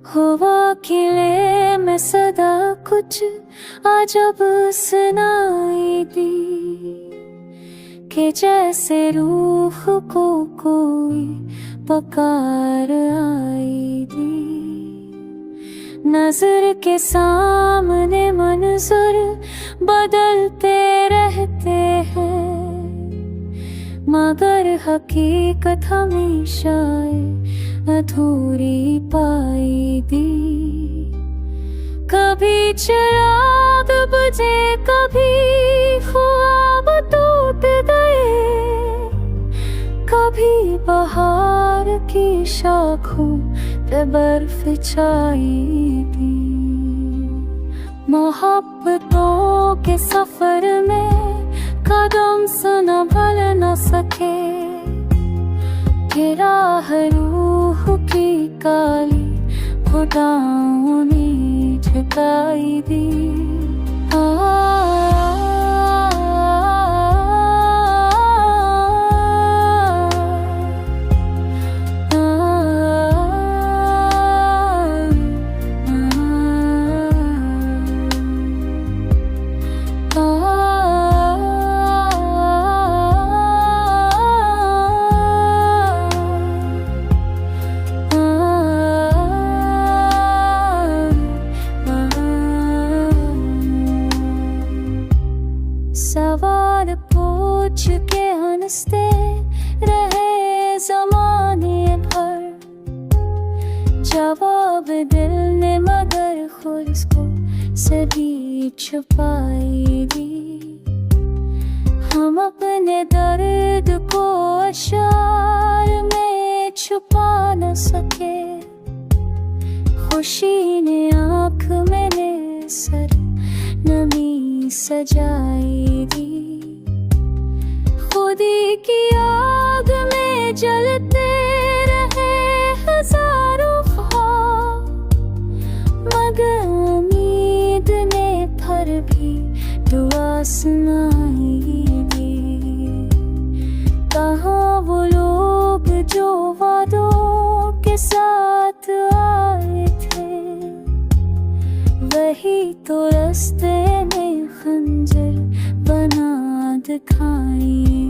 हुआ खिले में सदा कुछ अजब सुनाई दी, कि जैसे रूह को कोई पुकार आई दी। नजर के सामने मंजर बदलते रहते हैं, मगर हकीकत हमेशा अधूरी पाई दी। कभी चिराग बुझे, कभी ख्वाब टूट गए, कभी बहार की शाखों पे बर्फ छाई थी। मोहब्बतों के सफर में कदम संभल न सके, कि राह रूह की काली खुदाओं ने झुकाई दी। सवाल पूछ के हंसते रहे ज़माने भर, जवाब दिल ने मगर खुद को सदी छुपाई दी। हम अपने दर्द को अशार में छुपा न सके, खुशी ने आँख में सर नमी सजाई दी। खुदी की आग में जलते रहे हजारों ख्वाब, मगर उम्मीद ने फिर भी दुआ सुनाई दी। कहाँ वो लोग जो वादों के साथ आए थे, वही तो रास्ते में खंजर बना दिखाई।